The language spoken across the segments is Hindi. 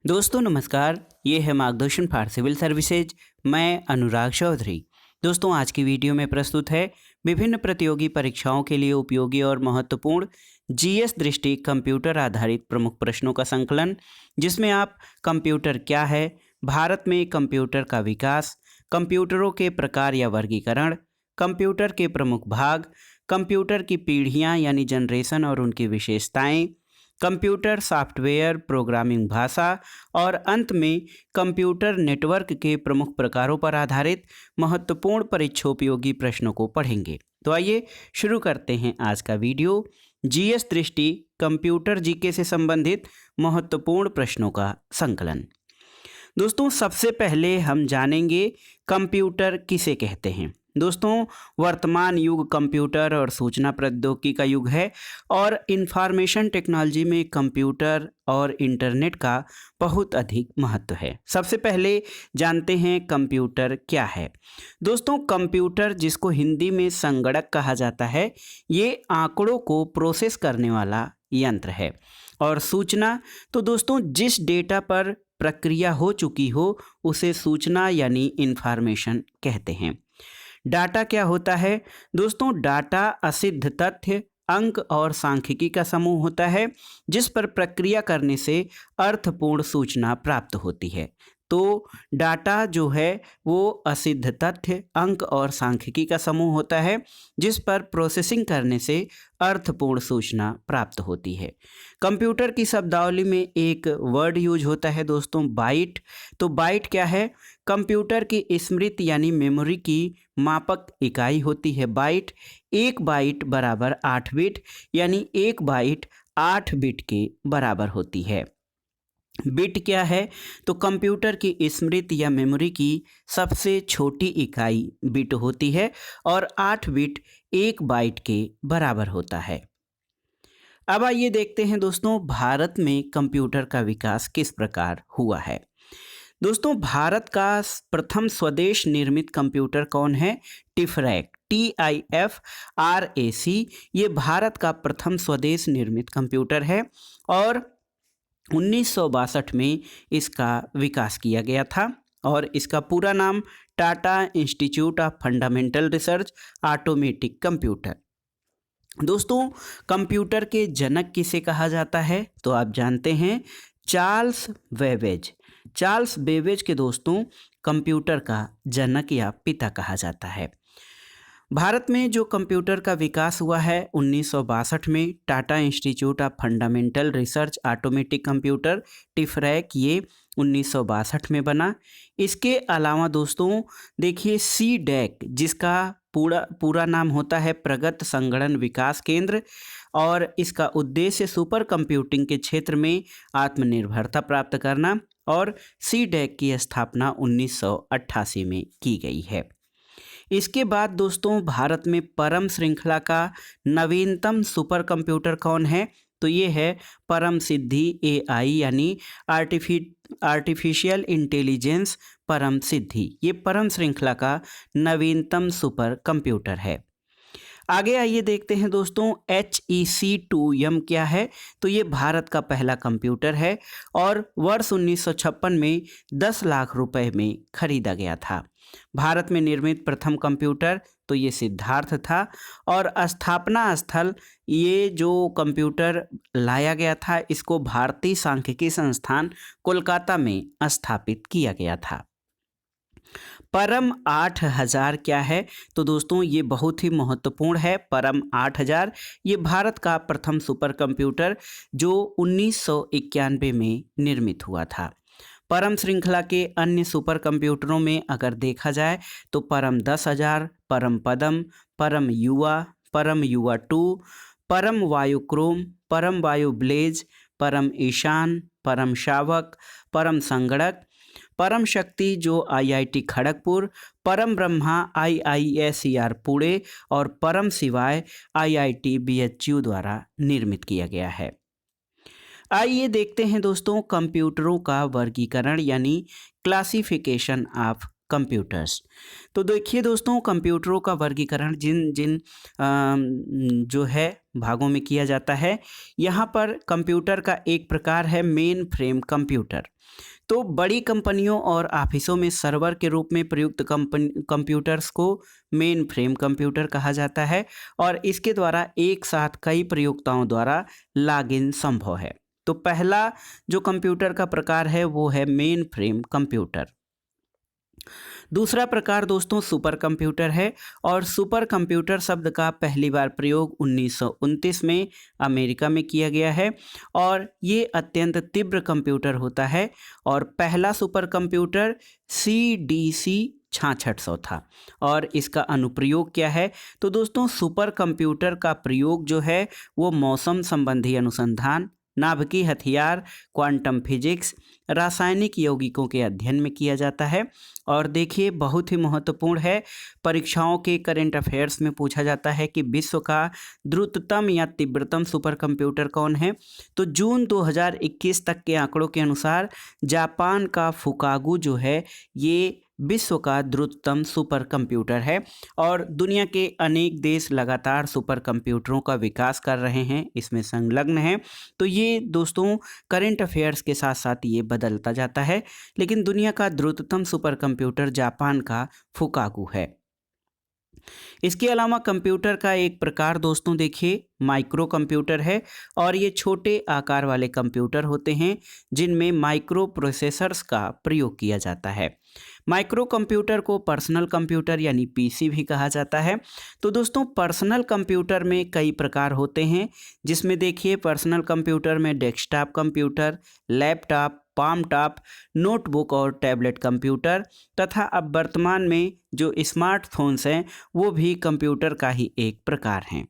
दोस्तों नमस्कार, ये है मार्गदर्शन फॉर सिविल सर्विसेज। मैं अनुराग चौधरी। दोस्तों आज की वीडियो में प्रस्तुत है विभिन्न प्रतियोगी परीक्षाओं के लिए उपयोगी और महत्वपूर्ण जीएस दृष्टि कंप्यूटर आधारित प्रमुख प्रश्नों का संकलन, जिसमें आप कंप्यूटर क्या है, भारत में कंप्यूटर का विकास, कंप्यूटरों के प्रकार या वर्गीकरण, कंप्यूटर के प्रमुख भाग, कंप्यूटर की पीढ़ियाँ यानी जनरेशन और उनकी विशेषताएं, कंप्यूटर सॉफ्टवेयर प्रोग्रामिंग भाषा और अंत में कंप्यूटर नेटवर्क के प्रमुख प्रकारों पर आधारित महत्वपूर्ण परीक्षोपयोगी प्रश्नों को पढ़ेंगे। तो आइए शुरू करते हैं आज का वीडियो। जीएस दृष्टि कंप्यूटर जीके से संबंधित महत्वपूर्ण प्रश्नों का संकलन। दोस्तों सबसे पहले हम जानेंगे कंप्यूटर किसे कहते हैं। दोस्तों वर्तमान युग कंप्यूटर और सूचना प्रौद्योगिकी का युग है और इंफॉर्मेशन टेक्नोलॉजी में कंप्यूटर और इंटरनेट का बहुत अधिक महत्व है। सबसे पहले जानते हैं कंप्यूटर क्या है। दोस्तों कंप्यूटर, जिसको हिंदी में संगणक कहा जाता है, ये आंकड़ों को प्रोसेस करने वाला यंत्र है। और सूचना, तो दोस्तों जिस डेटा पर प्रक्रिया हो चुकी हो उसे सूचना यानी इंफॉर्मेशन कहते हैं। डाटा क्या होता है? दोस्तों डाटा असिद्ध तथ्य, अंक और सांख्यिकी का समूह होता है जिस पर प्रक्रिया करने से अर्थपूर्ण सूचना प्राप्त होती है। तो डाटा जो है वो असिद्ध तथ्य, अंक और सांख्यिकी का समूह होता है जिस पर प्रोसेसिंग करने से अर्थपूर्ण सूचना प्राप्त होती है। कंप्यूटर की शब्दावली में एक वर्ड यूज होता है दोस्तों, बाइट। तो बाइट क्या है? कंप्यूटर की स्मृति यानी मेमोरी की मापक इकाई होती है बाइट। एक बाइट बराबर 8 बिट, यानी एक बाइट 8 बिट के बराबर होती है। बिट क्या है? तो कंप्यूटर की स्मृति या मेमोरी की सबसे छोटी इकाई बिट होती है और 8 बिट एक बाइट के बराबर होता है। अब आइए देखते हैं दोस्तों भारत में कंप्यूटर का विकास किस प्रकार हुआ है। दोस्तों भारत का प्रथम स्वदेश निर्मित कंप्यूटर कौन है? टिफरैक, TIFRAC। ये भारत का प्रथम स्वदेश निर्मित कंप्यूटर है और 1962 में इसका विकास किया गया था और इसका पूरा नाम Tata Institute of Fundamental Research automatic computer. दोस्तों कंप्यूटर के जनक किसे कहा जाता है? तो आप जानते हैं चार्ल्स बेबेज। चार्ल्स बेबेज के दोस्तों कंप्यूटर का जनक या पिता कहा जाता है। भारत में जो कंप्यूटर का विकास हुआ है 1962 में Tata Institute of Fundamental Research automatic computer TIFRAC, ये 1962 में बना। इसके अलावा दोस्तों देखिए CDAC, जिसका पूरा नाम होता है प्रगत संगणन विकास केंद्र, और इसका उद्देश्य सुपर कंप्यूटिंग के क्षेत्र में आत्मनिर्भरता प्राप्त करना, और CDAC की स्थापना 1988 में की गई है। इसके बाद दोस्तों भारत में परम श्रृंखला का नवीनतम सुपर कंप्यूटर कौन है? तो ये है परम सिद्धि AI यानी आर्टिफिशियल इंटेलिजेंस परम सिद्धि। ये परम श्रृंखला का नवीनतम सुपर कंप्यूटर है। आगे आइए देखते हैं दोस्तों HEC2M क्या है। तो ये भारत का पहला कंप्यूटर है और वर्ष 1956 में 10 लाख रुपए में खरीदा गया था। भारत में निर्मित प्रथम कंप्यूटर तो ये सिद्धार्थ था और स्थापना स्थल, ये जो कंप्यूटर लाया गया था इसको भारतीय सांख्यिकी संस्थान कोलकाता में स्थापित किया गया था। परम 8000 क्या है? तो दोस्तों ये बहुत ही महत्वपूर्ण है। परम 8000 ये भारत का प्रथम सुपर कंप्यूटर जो 1991 में निर्मित हुआ था। परम श्रृंखला के अन्य सुपर कंप्यूटरों में अगर देखा जाए तो परम 10,000, परम पदम, परम युवा 2, परम वायुक्रोम, परम वायु ब्लेज, परम ईशान, परम शावक, परम संगणक, परम शक्ति जो IIT खड़गपुर, परम ब्रह्मा IISER पुणे और परम शिवाय IIT BHU द्वारा निर्मित किया गया है। आइए देखते हैं दोस्तों कंप्यूटरों का वर्गीकरण यानी क्लासिफिकेशन ऑफ कंप्यूटर्स। तो देखिए दोस्तों, कंप्यूटरों का वर्गीकरण जिन जिन जो है भागों में किया जाता है। यहाँ पर कंप्यूटर का एक प्रकार है मेन फ्रेम कंप्यूटर। तो बड़ी कंपनियों और ऑफिसों में सर्वर के रूप में प्रयुक्त कंप्यूटर्स को मेन फ्रेम कंप्यूटर कहा जाता है और इसके द्वारा एक साथ कई प्रयोक्ताओं द्वारा लॉगिन संभव है। तो पहला जो कंप्यूटर का प्रकार है वो है मेन फ्रेम कंप्यूटर। दूसरा प्रकार दोस्तों सुपर कंप्यूटर है और सुपर कंप्यूटर शब्द का पहली बार प्रयोग 1929 में अमेरिका में किया गया है और ये अत्यंत तीव्र कंप्यूटर होता है और पहला सुपर कंप्यूटर CDC 6600 था। और इसका अनुप्रयोग क्या है? तो दोस्तों सुपर कंप्यूटर का प्रयोग जो है वो मौसम संबंधी अनुसंधान, नाभिकीय हथियार, क्वांटम फिजिक्स, रासायनिक यौगिकों के अध्ययन में किया जाता है। और देखिए बहुत ही महत्वपूर्ण है, परीक्षाओं के करंट अफेयर्स में पूछा जाता है कि विश्व का द्रुततम या तीव्रतम सुपर कंप्यूटर कौन है। तो जून 2021 तक के आंकड़ों के अनुसार जापान का फुकागु जो है ये विश्व का द्रुततम सुपर कंप्यूटर है और दुनिया के अनेक देश लगातार सुपर कंप्यूटरों का विकास कर रहे हैं, इसमें संलग्न हैं। तो ये दोस्तों करंट अफेयर्स के साथ साथ ये बदलता जाता है, लेकिन दुनिया का द्रुततम सुपर कंप्यूटर जापान का फुकागु है। इसके अलावा कंप्यूटर का एक प्रकार दोस्तों देखिए माइक्रो कंप्यूटर है और ये छोटे आकार वाले कंप्यूटर होते हैं जिनमें माइक्रो प्रोसेसर्स का प्रयोग किया जाता है। माइक्रो कंप्यूटर को पर्सनल कंप्यूटर यानी PC भी कहा जाता है। तो दोस्तों पर्सनल कंप्यूटर में कई प्रकार होते हैं, जिसमें देखिए पर्सनल कंप्यूटर में desktop computer, laptop, palm top, notebook और टैबलेट कंप्यूटर तथा अब वर्तमान में जो स्मार्टफोन्स हैं वो भी कंप्यूटर का ही एक प्रकार हैं।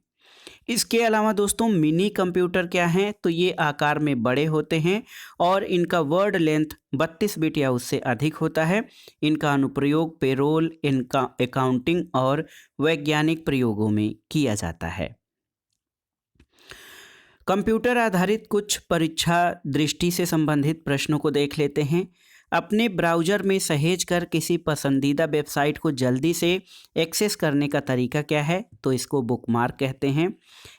इसके अलावा दोस्तों मिनी कंप्यूटर क्या हैं? तो ये आकार में बड़े होते हैं और इनका वर्ड लेंथ 32 बिट या उससे अधिक होता है। इनका अनुप्रयोग पेरोल, इनका अकाउंटिंग और वैज्ञानिक प्रयोगों में किया जाता है। कंप्यूटर आधारित कुछ परीक्षा दृष्टि से संबंधित प्रश्नों को देख लेते हैं। अपने ब्राउज़र में सहेज कर किसी पसंदीदा वेबसाइट को जल्दी से एक्सेस करने का तरीका क्या है? तो इसको बुकमार्क कहते हैं।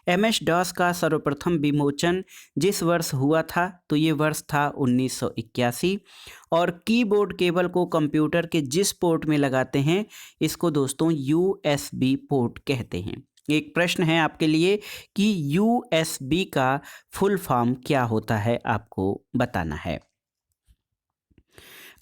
MS-DOS का सर्वप्रथम विमोचन जिस वर्ष हुआ था तो ये वर्ष था 1981 और कीबोर्ड केबल को कंप्यूटर के जिस पोर्ट में लगाते हैं इसको दोस्तों USB पोर्ट कहते हैं। एक प्रश्न है आपके लिए कि USB का फुल फॉर्म क्या होता है, आपको बताना है।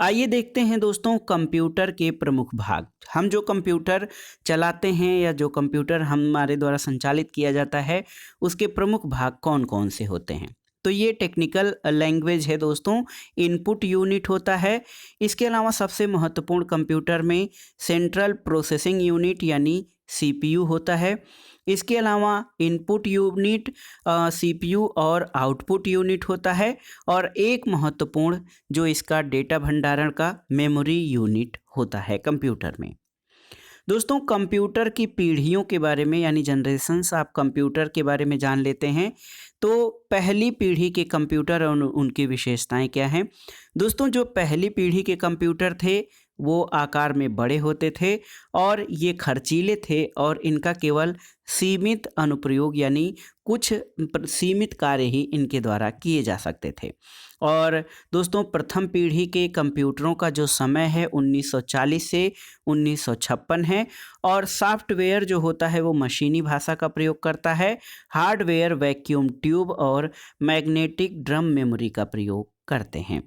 आइए देखते हैं दोस्तों कंप्यूटर के प्रमुख भाग। हम जो कंप्यूटर चलाते हैं या जो कंप्यूटर हमारे द्वारा संचालित किया जाता है उसके प्रमुख भाग कौन कौन से होते हैं? तो ये टेक्निकल लैंग्वेज है दोस्तों, इनपुट यूनिट होता है। इसके अलावा सबसे महत्वपूर्ण कंप्यूटर में सेंट्रल प्रोसेसिंग यूनिट यानी CPU होता है। इसके अलावा इनपुट यूनिट CPU और आउटपुट यूनिट होता है और एक महत्वपूर्ण जो इसका डेटा भंडारण का मेमोरी यूनिट होता है कंप्यूटर में। दोस्तों कंप्यूटर की पीढ़ियों के बारे में यानी जनरेशन्स आप कंप्यूटर के बारे में जान लेते हैं। तो पहली पीढ़ी के कंप्यूटर और उनकी विशेषताएं क्या हैं? दोस्तों जो पहली पीढ़ी के कंप्यूटर थे वो आकार में बड़े होते थे और ये खर्चीले थे और इनका केवल सीमित अनुप्रयोग यानी कुछ सीमित कार्य ही इनके द्वारा किए जा सकते थे। और दोस्तों प्रथम पीढ़ी के कंप्यूटरों का जो समय है 1940 से 1956 है और सॉफ्टवेयर जो होता है वो मशीनी भाषा का प्रयोग करता है। हार्डवेयर वैक्यूम ट्यूब और मैग्नेटिक ड्रम मेमोरी का प्रयोग करते हैं।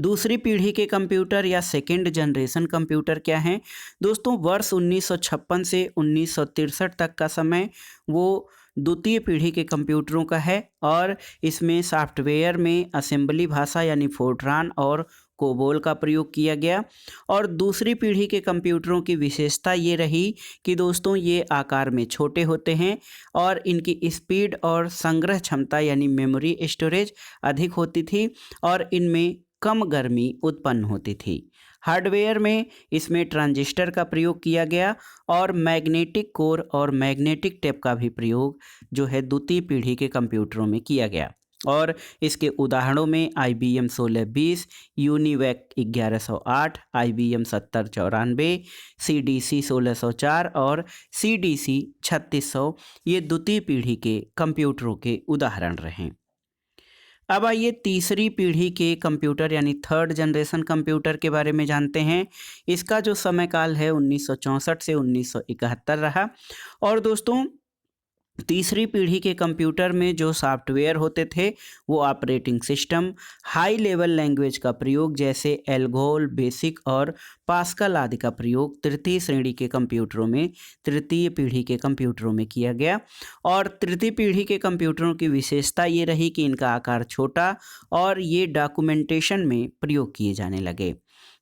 दूसरी पीढ़ी के कंप्यूटर या सेकेंड जनरेशन कंप्यूटर क्या हैं? दोस्तों वर्ष 1956 से 1963 तक का समय वो द्वितीय पीढ़ी के कंप्यूटरों का है और इसमें सॉफ्टवेयर में असेंबली भाषा यानी फोर्ट्रान और कोबोल का प्रयोग किया गया। और दूसरी पीढ़ी के कंप्यूटरों की विशेषता ये रही कि दोस्तों ये आकार में छोटे होते हैं और इनकी स्पीड और संग्रह क्षमता यानी मेमोरी स्टोरेज अधिक होती थी और इनमें कम गर्मी उत्पन्न होती थी। हार्डवेयर में इसमें ट्रांजिस्टर का प्रयोग किया गया और मैग्नेटिक कोर और मैग्नेटिक टेप का भी प्रयोग जो है द्वितीय पीढ़ी के कंप्यूटरों में किया गया। और इसके उदाहरणों में IBM 1620, यूनिवैक 1108, IBM 7094, CDC 1604 और CDC 3600 ये द्वितीय पीढ़ी के कंप्यूटरों के उदाहरण रहे। अब आइए तीसरी पीढ़ी के कंप्यूटर यानी थर्ड जनरेशन कंप्यूटर के बारे में जानते हैं। इसका जो समय काल है 1964 से 1971 रहा। और दोस्तों तीसरी पीढ़ी के कंप्यूटर में जो सॉफ्टवेयर होते थे वो operating system, high level language का प्रयोग जैसे एल्गोल, बेसिक और पास्कल आदि का प्रयोग तृतीय श्रेणी के कंप्यूटरों में, तृतीय पीढ़ी के कंप्यूटरों में किया गया। और तृतीय पीढ़ी के कंप्यूटरों की विशेषता ये रही कि इनका आकार छोटा और ये डॉक्यूमेंटेशन में प्रयोग किए जाने लगे।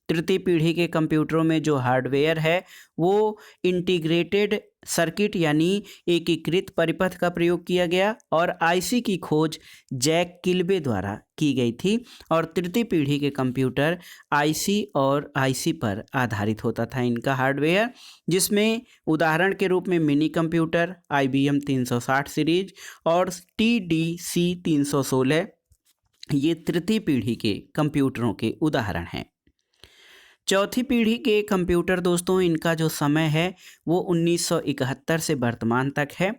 तृतीय पीढ़ी के कंप्यूटरों में जो हार्डवेयर है वो इंटीग्रेटेड सर्किट यानी एकीकृत परिपथ का प्रयोग किया गया और आईसी की खोज जैक किल्बे द्वारा की गई थी। और तृतीय पीढ़ी के कंप्यूटर आईसी और आईसी पर आधारित होता था इनका हार्डवेयर, जिसमें उदाहरण के रूप में मिनी कंप्यूटर, IBM 360 सीरीज और TDC 316 ये तृतीय पीढ़ी के कंप्यूटरों के उदाहरण हैं। चौथी पीढ़ी के कंप्यूटर दोस्तों इनका जो समय है वो 1971 से वर्तमान तक है।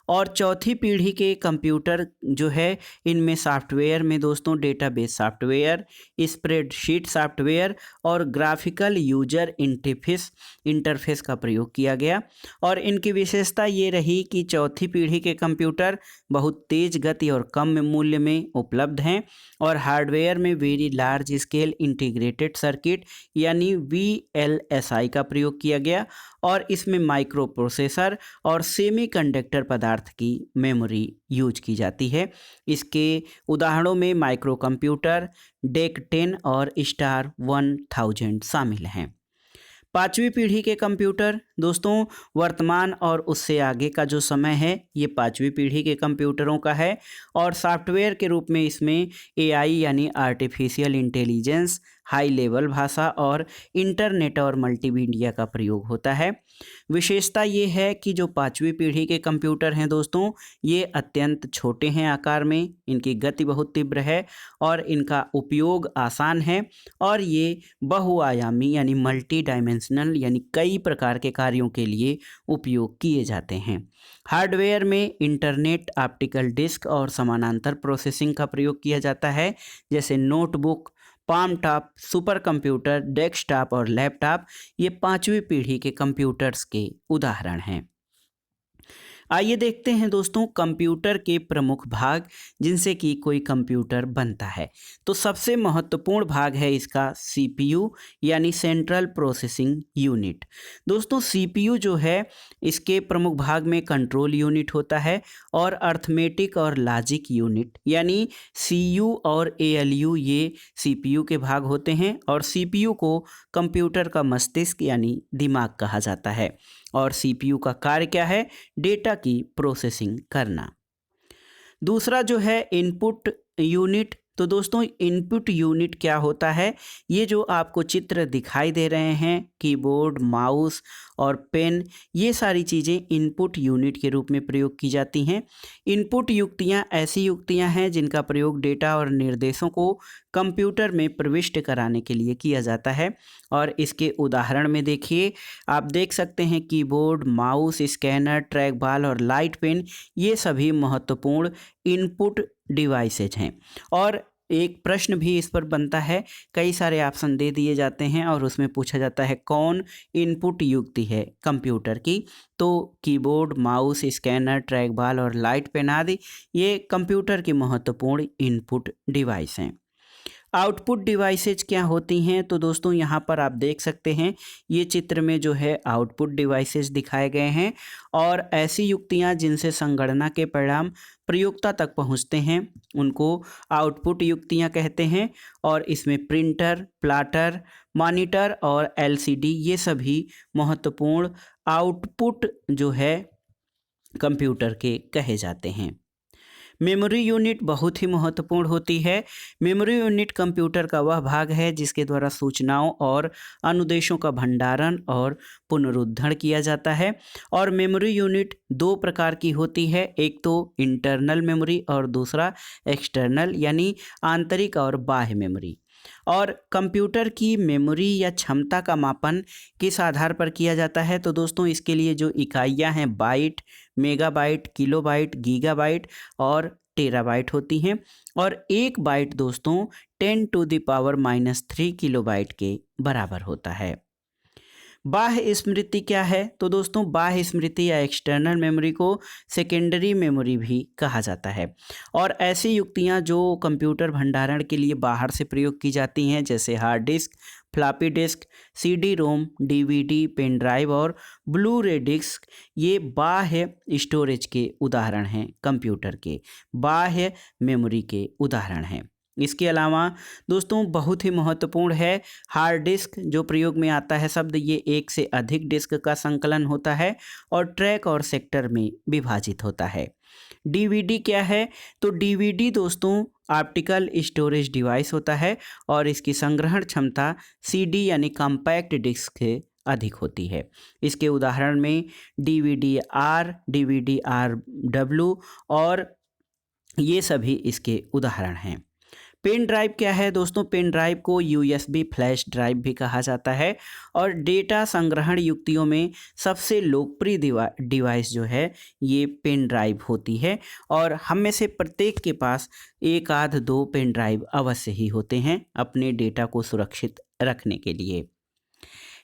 और चौथी पीढ़ी के कंप्यूटर जो है इनमें सॉफ्टवेयर में दोस्तों डेटाबेस सॉफ्टवेयर, स्प्रेडशीट सॉफ्टवेयर और ग्राफिकल यूजर इंटरफेस का प्रयोग किया गया। और इनकी विशेषता ये रही कि चौथी पीढ़ी के कंप्यूटर बहुत तेज़ गति और कम मूल्य में उपलब्ध हैं और हार्डवेयर में very large scale integrated circuit यानी VLSI का प्रयोग किया गया। और इसमें माइक्रो प्रोसेसर और सेमीकंडक्टर पदार्थ की मेमोरी यूज की जाती है। इसके उदाहरणों में माइक्रो कंप्यूटर, डेक 10 और स्टार 1000 शामिल हैं। पांचवी पीढ़ी के कंप्यूटर दोस्तों वर्तमान और उससे आगे का जो समय है ये पांचवी पीढ़ी के कंप्यूटरों का है। और सॉफ्टवेयर के रूप में इसमें AI यानी आर्टिफिशियल इंटेलिजेंस, हाई लेवल भाषा और इंटरनेट और मल्टीमीडिया का प्रयोग होता है। विशेषता ये है कि जो पांचवी पीढ़ी के कंप्यूटर हैं दोस्तों ये अत्यंत छोटे हैं आकार में, इनकी गति बहुत तीव्र है और इनका उपयोग आसान है और ये बहुआयामी यानी मल्टी डायमेंशनल यानी कई प्रकार के कार्यों के लिए उपयोग किए जाते हैं। हार्डवेयर में इंटरनेट, ऑप्टिकल डिस्क और समानांतर प्रोसेसिंग का प्रयोग किया जाता है, जैसे notebook, palm top, super computer, desktop और लैपटॉप ये पांचवी पीढ़ी के कंप्यूटर्स के उदाहरण हैं। आइए देखते हैं दोस्तों कंप्यूटर के प्रमुख भाग जिनसे कि कोई कंप्यूटर बनता है। तो सबसे महत्वपूर्ण भाग है इसका CPU यानी सेंट्रल प्रोसेसिंग यूनिट। दोस्तों CPU जो है इसके प्रमुख भाग में कंट्रोल यूनिट होता है और अर्थमेटिक और लॉजिक यूनिट यानी CU और ALU ये CPU के भाग होते हैं। और CPU को कंप्यूटर का मस्तिष्क यानी दिमाग कहा जाता है। और CPU का कार्य क्या है? डेटा की प्रोसेसिंग करना। दूसरा जो है इनपुट यूनिट। तो दोस्तों इनपुट यूनिट क्या होता है? ये जो आपको चित्र दिखाई दे रहे हैं, कीबोर्ड, माउस और पेन, ये सारी चीज़ें इनपुट यूनिट के रूप में प्रयोग की जाती हैं। इनपुट युक्तियाँ ऐसी युक्तियाँ हैं जिनका प्रयोग डेटा और निर्देशों को कंप्यूटर में प्रविष्ट कराने के लिए किया जाता है। और इसके उदाहरण में देखिए, आप देख सकते हैं keyboard, mouse, scanner, track ball और लाइट पेन ये सभी महत्वपूर्ण इनपुट डिवाइसेज हैं। और एक प्रश्न भी इस पर बनता है, कई सारे ऑप्शन दे दिए जाते हैं और उसमें पूछा जाता है कौन इनपुट युक्ति है कंप्यूटर की। तो keyboard, mouse, scanner, track ball और लाइट पेन आदि ये कंप्यूटर की महत्वपूर्ण इनपुट डिवाइस हैं। आउटपुट डिवाइसेज क्या होती हैं? तो दोस्तों यहाँ पर आप देख सकते हैं ये चित्र में जो है आउटपुट डिवाइसेज दिखाए गए हैं और ऐसी युक्तियाँ जिनसे संगणना के परिणाम प्रयोक्ता तक पहुँचते हैं उनको आउटपुट युक्तियाँ कहते हैं। और इसमें प्रिंटर, प्लॉटर, मॉनिटर और LCD ये सभी महत्वपूर्ण आउटपुट जो है कंप्यूटर के कहे जाते हैं। मेमोरी यूनिट बहुत ही महत्वपूर्ण होती है। मेमोरी यूनिट कंप्यूटर का वह भाग है जिसके द्वारा सूचनाओं और अनुदेशों का भंडारण और पुनरुद्धरण किया जाता है। और मेमोरी यूनिट दो प्रकार की होती है, एक तो इंटरनल मेमोरी और दूसरा एक्सटर्नल यानी आंतरिक और बाह्य मेमोरी। और कंप्यूटर की मेमोरी या क्षमता का मापन किस आधार पर किया जाता है? तो दोस्तों इसके लिए जो इकाइयां हैं बाइट, मेगाबाइट, किलोबाइट, गीगाबाइट और टेराबाइट होती हैं। और एक बाइट दोस्तों 10⁻³ किलोबाइट के बराबर होता है। बाह्य स्मृति क्या है? तो दोस्तों बाह्य स्मृति या एक्सटर्नल मेमोरी को सेकेंडरी मेमोरी भी कहा जाता है। और ऐसी युक्तियां जो कंप्यूटर भंडारण के लिए बाहर से प्रयोग की जाती हैं, जैसे hard disk, floppy disk, CD ROM, DVD, pen drive और ब्लू रे डिस्क, ये बाह्य स्टोरेज के उदाहरण हैं, कंप्यूटर के बाह्य मेमोरी के उदाहरण हैं। इसके अलावा दोस्तों बहुत ही महत्वपूर्ण है हार्ड डिस्क, जो प्रयोग में आता है शब्द, ये एक से अधिक डिस्क का संकलन होता है और ट्रैक और सेक्टर में विभाजित होता है। डीवीडी क्या है? तो डीवीडी दोस्तों ऑप्टिकल स्टोरेज डिवाइस होता है और इसकी संग्रहण क्षमता सीडी यानी कॉम्पैक्ट डिस्क से अधिक होती है। इसके उदाहरण में डीवीडी-आर, डीवीडी-आर-डब्ल्यू और ये सभी इसके उदाहरण हैं। पेन ड्राइव क्या है दोस्तों? पेन ड्राइव को यूएसबी फ्लैश ड्राइव भी कहा जाता है और डेटा संग्रहण युक्तियों में सबसे लोकप्रिय डिवाइस जो है ये पेन ड्राइव होती है। और हम में से प्रत्येक के पास एक आध दो पेन ड्राइव अवश्य ही होते हैं अपने डेटा को सुरक्षित रखने के लिए।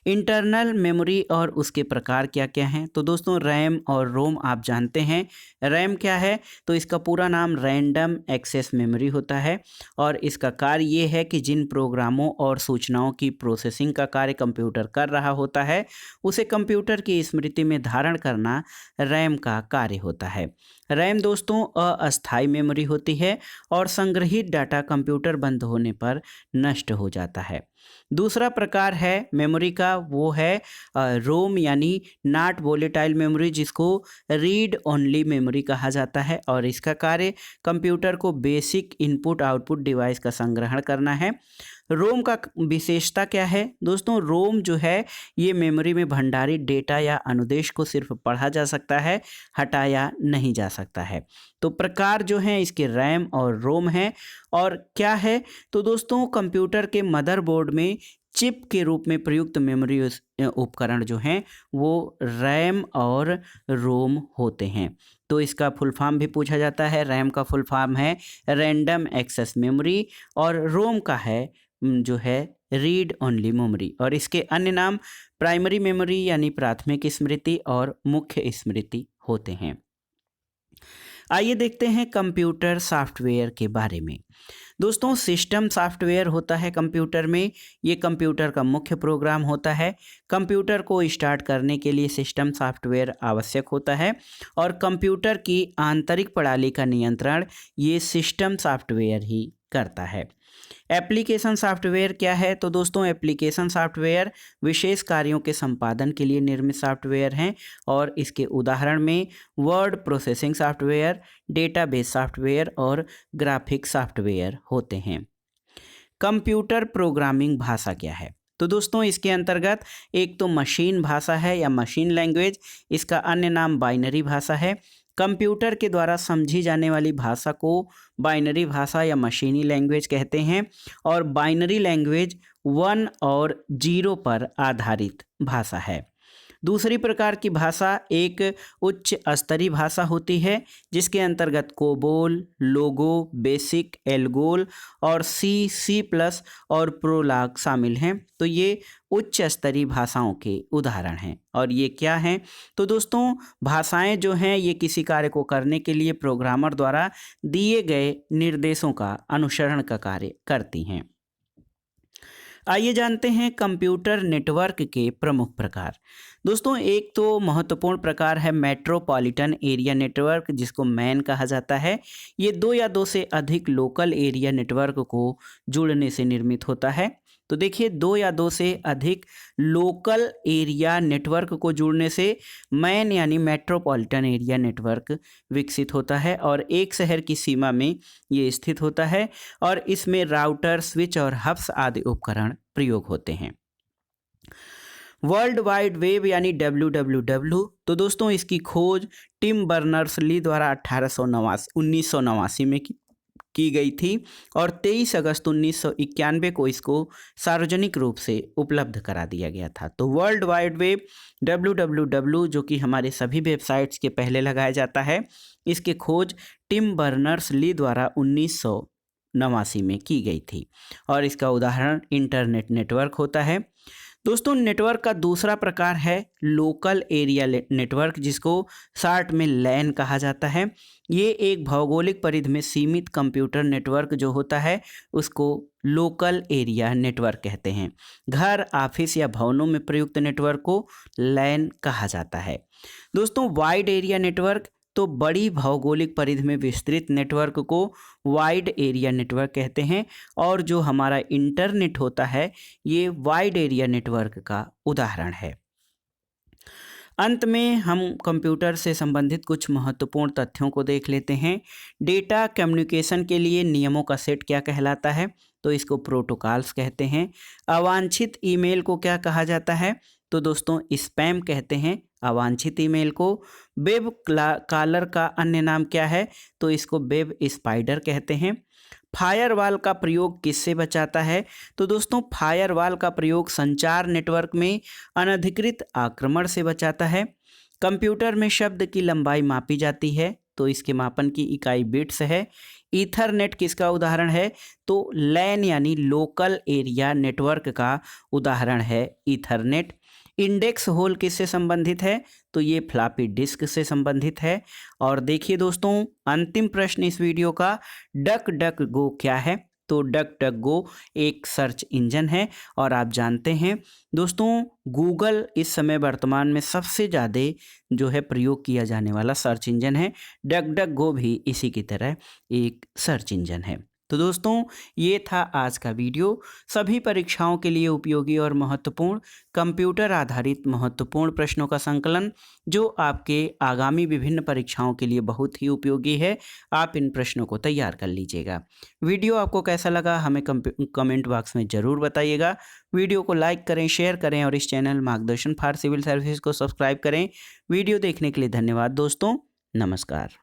इंटरनल मेमोरी और उसके प्रकार क्या क्या हैं? तो दोस्तों रैम और रोम आप जानते हैं। रैम क्या है? तो इसका पूरा नाम रैंडम एक्सेस मेमोरी होता है और इसका कार्य ये है कि जिन प्रोग्रामों और सूचनाओं की प्रोसेसिंग का कार्य कंप्यूटर कर रहा होता है उसे कंप्यूटर की स्मृति में धारण करना रैम का कार्य होता है। रैम दोस्तों अस्थायी मेमोरी होती है और संग्रहित डाटा कंप्यूटर बंद होने पर नष्ट हो जाता है। दूसरा प्रकार है मेमोरी का, वो है रोम यानी नॉट वोलेटाइल मेमोरी, जिसको रीड ओनली मेमोरी कहा जाता है और इसका कार्य कंप्यूटर को बेसिक इनपुट आउटपुट डिवाइस का संग्रहण करना है। रोम का विशेषता क्या है दोस्तों? रोम जो है ये मेमोरी में भंडारित डेटा या अनुदेश को सिर्फ पढ़ा जा सकता है, हटाया नहीं जा सकता है। तो प्रकार जो हैं इसके रैम और रोम हैं। और क्या है? तो दोस्तों कंप्यूटर के मदरबोर्ड में चिप के रूप में प्रयुक्त मेमोरी उपकरण जो हैं वो रैम और रोम होते हैं। तो इसका फुल फॉर्म भी पूछा जाता है। रैम का फुल फॉर्म है रैंडम एक्सेस मेमोरी और रोम का है जो है रीड ओनली मेमोरी। और इसके अन्य नाम प्राइमरी मेमोरी यानी प्राथमिक स्मृति और मुख्य स्मृति होते हैं। आइए देखते हैं कंप्यूटर सॉफ्टवेयर के बारे में। दोस्तों सिस्टम सॉफ्टवेयर होता है कंप्यूटर में, ये कंप्यूटर का मुख्य प्रोग्राम होता है। कंप्यूटर को स्टार्ट करने के लिए सिस्टम सॉफ्टवेयर आवश्यक होता है और कंप्यूटर की आंतरिक प्रणाली का नियंत्रण ये सिस्टम सॉफ्टवेयर ही करता है। एप्लीकेशन सॉफ्टवेयर क्या है? तो दोस्तों एप्लीकेशन सॉफ्टवेयर विशेष कार्यों के संपादन के लिए निर्मित सॉफ्टवेयर हैं और इसके उदाहरण में word processing software, database software और ग्राफिक सॉफ्टवेयर होते हैं। कंप्यूटर प्रोग्रामिंग भाषा क्या है? तो दोस्तों इसके अंतर्गत एक तो मशीन भाषा है या मशीन लैंग्वेज, इसका अन्य नाम बाइनरी भाषा है। कंप्यूटर के द्वारा समझी जाने वाली भाषा को बाइनरी भाषा या मशीनी लैंग्वेज कहते हैं और बाइनरी लैंग्वेज 1 और 0 पर आधारित भाषा है। दूसरी प्रकार की भाषा एक उच्च स्तरीय भाषा होती है जिसके अंतर्गत कोबोल, लोगो, बेसिक, एल्गोल और C++ और प्रोलॉग शामिल हैं। तो ये उच्च स्तरीय भाषाओं के उदाहरण हैं। और ये क्या हैं? तो दोस्तों भाषाएं जो हैं ये किसी कार्य को करने के लिए प्रोग्रामर द्वारा दिए गए निर्देशों का अनुसरण का कार्य करती हैं। आइए जानते हैं कंप्यूटर नेटवर्क के प्रमुख प्रकार। दोस्तों एक तो महत्वपूर्ण प्रकार है मेट्रोपॉलिटन एरिया नेटवर्क, जिसको मैन कहा जाता है। ये 2 या 2 से अधिक लोकल एरिया नेटवर्क को जोड़ने से निर्मित होता है। तो तो देखिए 2 या 2 से अधिक लोकल एरिया नेटवर्क को जुड़ने से मैन यानी मेट्रोपॉलिटन एरिया नेटवर्क विकसित होता है और एक शहर की सीमा में ये स्थित होता है और इसमें राउटर, स्विच और हब्स आदि उपकरण प्रयोग होते हैं। वर्ल्ड वाइड वेब यानी WWW, तो दोस्तों इसकी खोज टिम बर्नर्स-ली द्वारा 1989 में की गई थी और 23 अगस्त 1991 को इसको सार्वजनिक रूप से उपलब्ध करा दिया गया था। तो वर्ल्ड वाइड वेब WWW जो कि हमारे सभी वेबसाइट्स के पहले लगाया जाता है, इसकी खोज टिम बर्नर्स-ली द्वारा 1989 में की गई थी और इसका उदाहरण इंटरनेट नेटवर्क होता है। दोस्तों नेटवर्क का दूसरा प्रकार है लोकल एरिया नेटवर्क, जिसको शार्ट में लैन कहा जाता है। ये एक भौगोलिक परिधि में सीमित कंप्यूटर नेटवर्क जो होता है उसको लोकल एरिया नेटवर्क कहते हैं। घर, ऑफिस या भवनों में प्रयुक्त नेटवर्क को लैन कहा जाता है। दोस्तों वाइड एरिया नेटवर्क, तो बड़ी भौगोलिक परिधि में विस्तृत नेटवर्क को वाइड एरिया नेटवर्क कहते हैं और जो हमारा इंटरनेट होता है ये वाइड एरिया नेटवर्क का उदाहरण है। अंत में हम कंप्यूटर से संबंधित कुछ महत्वपूर्ण तथ्यों को देख लेते हैं। डेटा कम्युनिकेशन के लिए नियमों का सेट क्या कहलाता है, तो इसको प्रोटोकॉल्स कहते हैं। अवांछित ईमेल को क्या कहा जाता है, तो दोस्तों स्पैम कहते हैं अवांछित ईमेल को। वेब कॉलर का अन्य नाम क्या है, तो इसको वेब स्पाइडर कहते हैं। फायरवॉल का प्रयोग किससे बचाता है, तो दोस्तों फायरवॉल का प्रयोग संचार नेटवर्क में अनधिकृत आक्रमण से बचाता है। कंप्यूटर में शब्द की लंबाई मापी जाती है, तो इसके मापन की इकाई बिट्स है। ईथरनेट किसका उदाहरण है, तो लैन यानी लोकल एरिया नेटवर्क का उदाहरण है ईथरनेट। इंडेक्स होल किससे संबंधित है, तो ये फ्लॉपी डिस्क से संबंधित है। और देखिए दोस्तों अंतिम प्रश्न इस वीडियो का, डक डक गो क्या है, तो डक डक गो एक सर्च इंजन है और आप जानते हैं दोस्तों गूगल इस समय वर्तमान में सबसे ज़्यादा जो है प्रयोग किया जाने वाला सर्च इंजन है। डक डक गो भी इसी की तरह एक सर्च इंजन है। तो दोस्तों ये था आज का वीडियो। सभी परीक्षाओं के लिए उपयोगी और महत्वपूर्ण कंप्यूटर आधारित महत्वपूर्ण प्रश्नों का संकलन जो आपके आगामी विभिन्न परीक्षाओं के लिए बहुत ही उपयोगी है। आप इन प्रश्नों को तैयार कर लीजिएगा। वीडियो आपको कैसा लगा हमें कमेंट बॉक्स में ज़रूर बताइएगा। वीडियो को लाइक करें, शेयर करें और इस चैनल मार्गदर्शन फॉर सिविल सर्विसेज को सब्सक्राइब करें। वीडियो देखने के लिए धन्यवाद दोस्तों। नमस्कार।